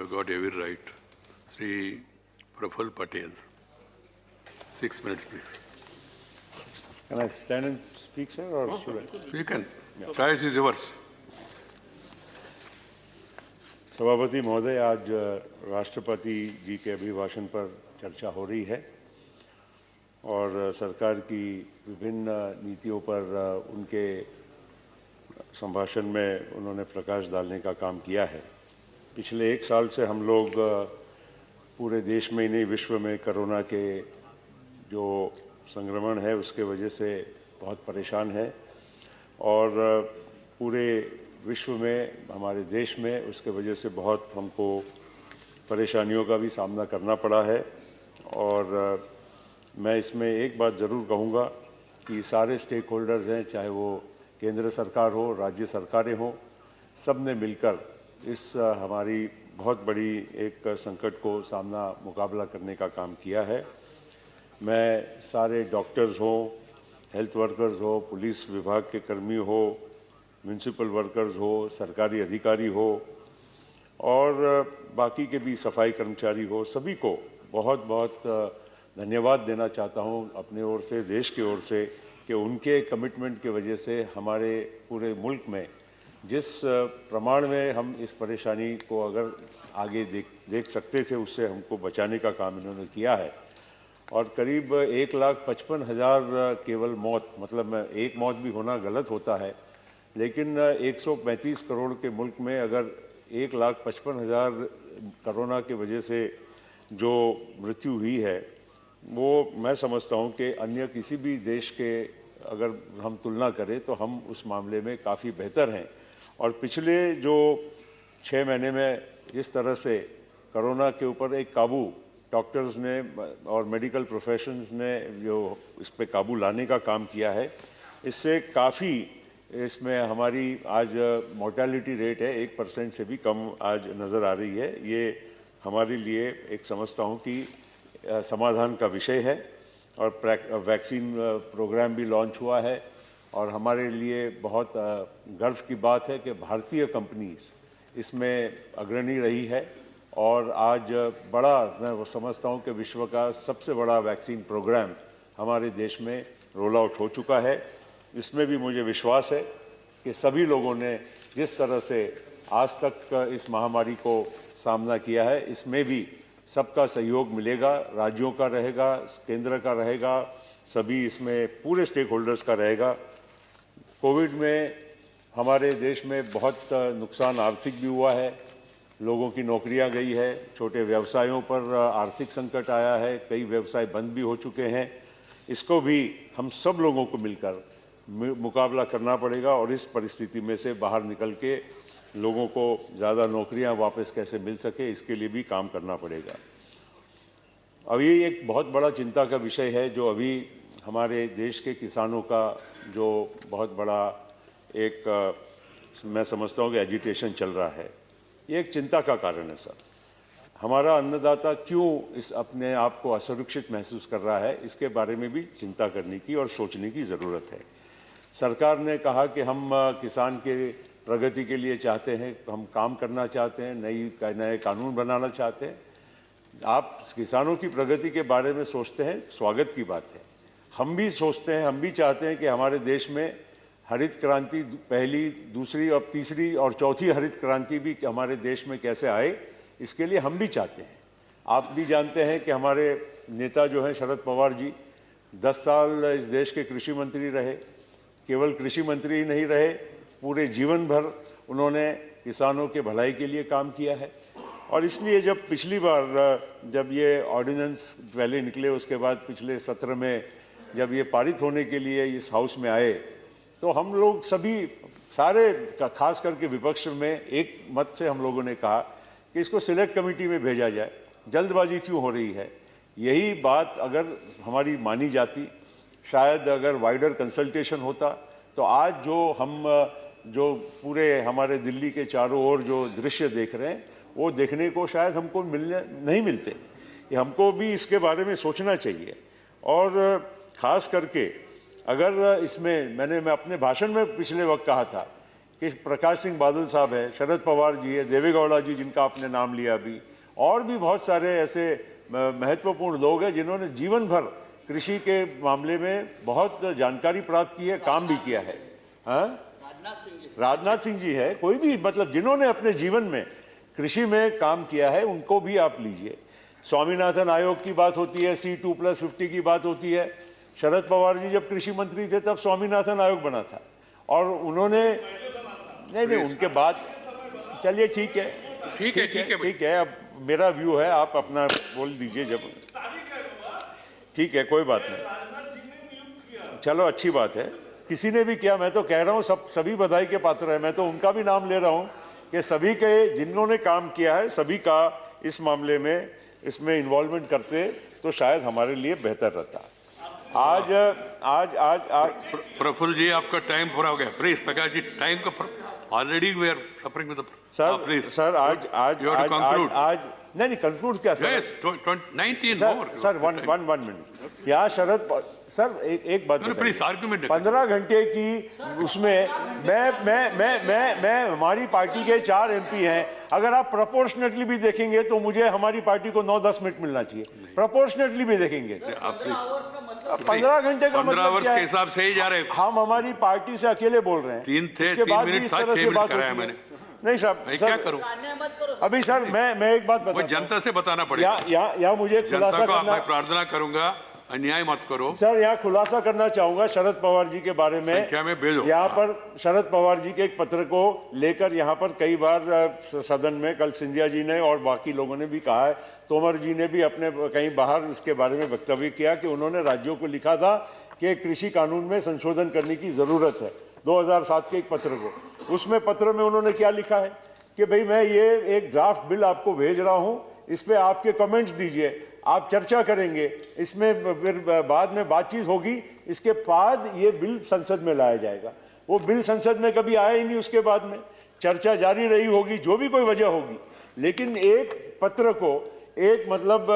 got every right. Sri Praful Patel. 6 minutes, please. Can I stand and speak, sir, or should I? You can. Choice is yours. सभापति महोदय, आज राष्ट्रपति जी के अभिभाषण पर चर्चा हो रही है और सरकार की विभिन्न नीतियों पर उनके संभाषण में उन्होंने प्रकाश डालने का काम किया है। पिछले 1 साल से हम लोग पूरे देश में ही नहीं, विश्व में कोरोना के जो संक्रमण है उसके वजह से बहुत परेशान है और पूरे विश्व में, हमारे देश में उसके वजह से बहुत हमको परेशानियों का भी सामना करना पड़ा है। और मैं इसमें एक बात ज़रूर कहूँगा कि सारे स्टेक होल्डर्स हैं, चाहे वो केंद्र सरकार हो, राज्य सरकारें हों, सब ने मिलकर इस हमारी बहुत बड़ी एक संकट को मुकाबला करने का काम किया है। मैं सारे डॉक्टर्स हों, हेल्थ वर्कर्स हो, पुलिस विभाग के कर्मी हो, म्यूनसिपल वर्कर्स हो, सरकारी अधिकारी हो और बाकी के भी सफाई कर्मचारी हो, सभी को बहुत बहुत धन्यवाद देना चाहता हूं अपने ओर से, देश की ओर से, कि उनके कमिटमेंट की वजह से हमारे पूरे मुल्क में जिस प्रमाण में हम इस परेशानी को अगर आगे देख सकते थे, उससे हमको बचाने का काम इन्होंने किया है। और करीब 1,55,000 केवल मौत, मतलब एक मौत भी होना गलत होता है, लेकिन 135 करोड़ के मुल्क में अगर 1,55,000 कोरोना की वजह से जो मृत्यु हुई है, वो मैं समझता हूँ कि अन्य किसी भी देश के अगर हम तुलना करें तो हम उस मामले में काफ़ी बेहतर हैं। और पिछले जो 6 महीने में जिस तरह से कोरोना के ऊपर एक काबू डॉक्टर्स ने और मेडिकल प्रोफेशंस ने जो इस पे काबू लाने का काम किया है, इससे काफ़ी इसमें हमारी आज मोर्टेलिटी रेट है 1% से भी कम आज नज़र आ रही है। ये हमारे लिए एक समझता हूँ कि समाधान का विषय है और वैक्सीन प्रोग्राम भी लॉन्च हुआ है और हमारे लिए बहुत गर्व की बात है कि भारतीय कंपनीज इसमें अग्रणी रही है और आज मैं वो समझता हूँ कि विश्व का सबसे बड़ा वैक्सीन प्रोग्राम हमारे देश में रोल आउट हो चुका है। इसमें भी मुझे विश्वास है कि सभी लोगों ने जिस तरह से आज तक इस महामारी को सामना किया है, इसमें भी सबका सहयोग मिलेगा, राज्यों का रहेगा, केंद्र का रहेगा, सभी इसमें पूरे स्टेक होल्डर्स का रहेगा। कोविड में हमारे देश में बहुत नुकसान आर्थिक भी हुआ है, लोगों की नौकरियां गई है, छोटे व्यवसायों पर आर्थिक संकट आया है, कई व्यवसाय बंद भी हो चुके हैं। इसको भी हम सब लोगों को मिलकर मुकाबला करना पड़ेगा और इस परिस्थिति में से बाहर निकल के लोगों को ज़्यादा नौकरियां वापस कैसे मिल सके, इसके लिए भी काम करना पड़ेगा। अभी एक बहुत बड़ा चिंता का विषय है जो अभी हमारे देश के किसानों का जो बहुत बड़ा एक मैं समझता हूँ कि एजिटेशन चल रहा है। ये एक चिंता का कारण है सर। हमारा अन्नदाता क्यों इस अपने आप को असुरक्षित महसूस कर रहा है, इसके बारे में भी चिंता करने की और सोचने की ज़रूरत है। सरकार ने कहा कि हम किसान के प्रगति के लिए चाहते हैं, हम काम करना चाहते हैं, नए कानून बनाना चाहते हैं। आप किसानों की प्रगति के बारे में सोचते हैं, स्वागत की बात है। हम भी सोचते हैं, हम भी चाहते हैं कि हमारे देश में हरित क्रांति, पहली, दूसरी और तीसरी और चौथी हरित क्रांति भी हमारे देश में कैसे आए, इसके लिए हम भी चाहते हैं। आप भी जानते हैं कि हमारे नेता जो हैं शरद पवार जी 10 साल इस देश के कृषि मंत्री रहे। केवल कृषि मंत्री ही नहीं रहे, पूरे जीवन भर उन्होंने किसानों के भलाई के लिए काम किया है। और इसलिए जब पिछली बार जब ये ऑर्डिनेंस पहले निकले, उसके बाद पिछले सत्र में जब ये पारित होने के लिए इस हाउस में आए, तो हम लोग सभी सारे खास करके विपक्ष में एक मत से हम लोगों ने कहा कि इसको सिलेक्ट कमेटी में भेजा जाए, जल्दबाजी क्यों हो रही है। यही बात अगर हमारी मानी जाती, शायद अगर वाइडर कंसल्टेशन होता, तो आज जो पूरे हमारे दिल्ली के चारों ओर जो दृश्य देख रहे हैं, वो देखने को शायद हमको नहीं मिलते। हमको भी इसके बारे में सोचना चाहिए। और ख़ास करके अगर इसमें मैं अपने भाषण में पिछले वक्त कहा था कि प्रकाश सिंह बादल साहब है, शरद पवार जी है, देवेगौड़ा जी जिनका आपने नाम लिया अभी, और भी बहुत सारे ऐसे महत्वपूर्ण लोग हैं जिन्होंने जीवन भर कृषि के मामले में बहुत जानकारी प्राप्त की है, काम भी किया है। हाँ, राजनाथ सिंह जी है, कोई भी मतलब जिन्होंने अपने जीवन में कृषि में काम किया है उनको भी आप लीजिए। स्वामीनाथन आयोग की बात होती है, C2+50 की बात होती है। शरद पवार जी जब कृषि मंत्री थे तब स्वामीनाथन आयोग बना था और उन्होंने नहीं उनके बाद, चलिए ठीक है, अब मेरा व्यू है, आप अपना बोल दीजिए जब, ठीक है, कोई बात नहीं, चलो अच्छी बात है, किसी ने भी किया, मैं तो कह रहा हूँ सभी बधाई के पात्र है। मैं तो उनका भी नाम ले रहा हूँ कि सभी के जिन्होंने काम किया है सभी का इस मामले में इसमें इन्वॉल्वमेंट करते तो शायद हमारे लिए बेहतर रहता। आज प्रफुल्ल जी, आपका टाइम पूरा हो गया। प्लीज प्रकाश जी, टाइम का already we are suffering with sir आज नहीं कंक्लूड क्या sir? 19 more sir one minute, यहाँ शरद सर एक बात प्लीज आर्गुमेंट 15 घंटे की उसमें मैं हमारी पार्टी के 4 MP हैं। अगर आप प्रोपोर्शनेटली भी देखेंगे तो मुझे हमारी पार्टी को 9-10 मिनट मिलना चाहिए, प्रोपोर्शनेटली भी देखेंगे। 15 घंटे का मतलब क्या के हिसाब से ही जा रहे हैं। हम हमारी पार्टी से अकेले बोल रहे हैं, 3 मिनट इस तरह से बात होती है। नहीं साहब, क्या करूं अभी सर मैं एक बात बता, जनता से बताना पड़ेगा। यहाँ मुझे खुलासा करना, मैं प्रार्थना करूंगा, अन्याय मत करो सर। यहाँ खुलासा करना चाहूंगा शरद पवार जी के बारे में। क्या मैं भेजो यहाँ पर शरद पवार जी के एक पत्र को लेकर यहाँ पर कई बार सदन में कल सिंधिया जी ने और बाकी लोगों ने भी कहा है, तोमर जी ने भी अपने कहीं बाहर इसके बारे में वक्तव्य किया कि उन्होंने राज्यों को लिखा था कि कृषि कानून में संशोधन करने की जरूरत है, 2007 के एक पत्र को। उसमें पत्र में उन्होंने क्या लिखा है कि भाई मैं ये एक ड्राफ्ट बिल आपको भेज रहा हूँ, इस पे आपके कमेंट्स दीजिए, आप चर्चा करेंगे, इसमें फिर बाद में बातचीत होगी, इसके बाद ये बिल संसद में लाया जाएगा। वो बिल संसद में कभी आया ही नहीं, उसके बाद में चर्चा जारी रही होगी, जो भी कोई वजह होगी, लेकिन एक पत्र को एक मतलब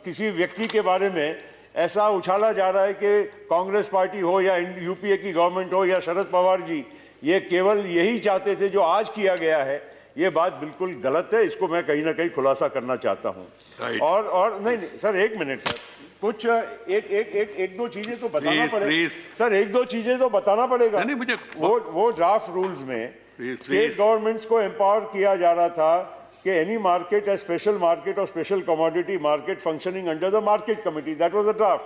किसी व्यक्ति के बारे में ऐसा उछाला जा रहा है कि कांग्रेस पार्टी हो या यूपीए की गवर्नमेंट हो या शरद पवार जी, ये केवल यही चाहते थे जो आज किया गया है। ये बात बिल्कुल गलत है, इसको मैं कहीं ना कहीं खुलासा करना चाहता हूँ। और नहीं सर, एक मिनट सर, कुछ एक दो चीजें तो बताना पड़ेगा सर, एक दो चीजें तो बताना पड़ेगा। नहीं, मुझे वो ड्राफ्ट रूल्स में स्टेट गवर्नमेंट्स को एम्पावर किया जा रहा था कि एनी मार्केट है स्पेशल मार्केट और special commodity market functioning under the market committee, that was the draft.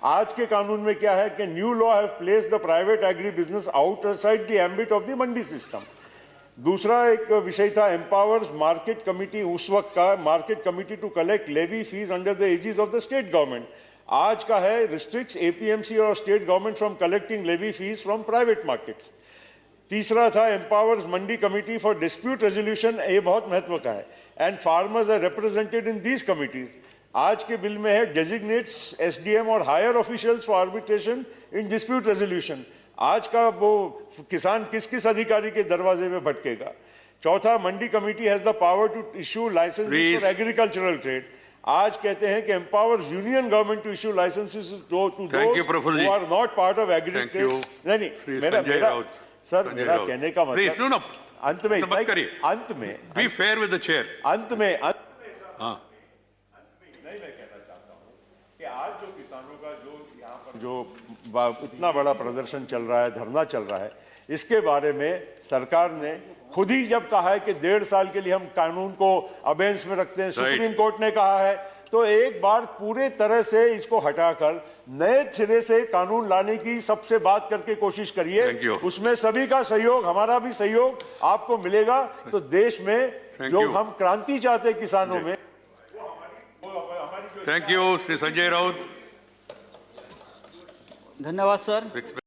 आज के कानून में क्या है कि new law have placed the private agri business outside the ambit of the Mandi system. दूसरा एक विषय था एम्पावर्स मार्केट कमिटी, उस वक्त का market committee to collect levy fees under the aegis of the state government. आज का है रिस्ट्रिक्ट्स एपीएमसी और state government from collecting levy fees from private markets. तीसरा था empowers mandi committee for dispute resolution, ये बहुत महत्व का है, and farmers are represented in these committees. आज के बिल में है डेजिग्नेट्स एसडीएम और higher officials for arbitration in dispute resolution. आज का वो किसान किस अधिकारी के दरवाजे में भटकेगा। चौथा, mandi committee has the power to issue licences for agricultural trade. आज कहते हैं कि empowers union government to issue licences to those who are not part of agri trade. नहीं, मेरा कहने का मतलब अंत में be fair with the chair, अंत में नहीं, मैं कहना चाहता हूं कि आज जो किसानों का जो यहाँ पर जो इतना बड़ा प्रदर्शन चल रहा है, धरना चल रहा है, इसके बारे में सरकार ने खुद ही जब कहा है कि 1.5 साल के लिए हम कानून को अबेंस में रखते हैं, सुप्रीम कोर्ट ने कहा है, तो एक बार पूरे तरह से इसको हटाकर नए सिरे से कानून लाने की सबसे बात करके कोशिश करिए। उसमें सभी का सहयोग, हमारा भी सहयोग आपको मिलेगा, तो देश में जो हम क्रांति चाहते हैं किसानों में। Thank you Shri Sanjay Raut. धन्यवाद सर।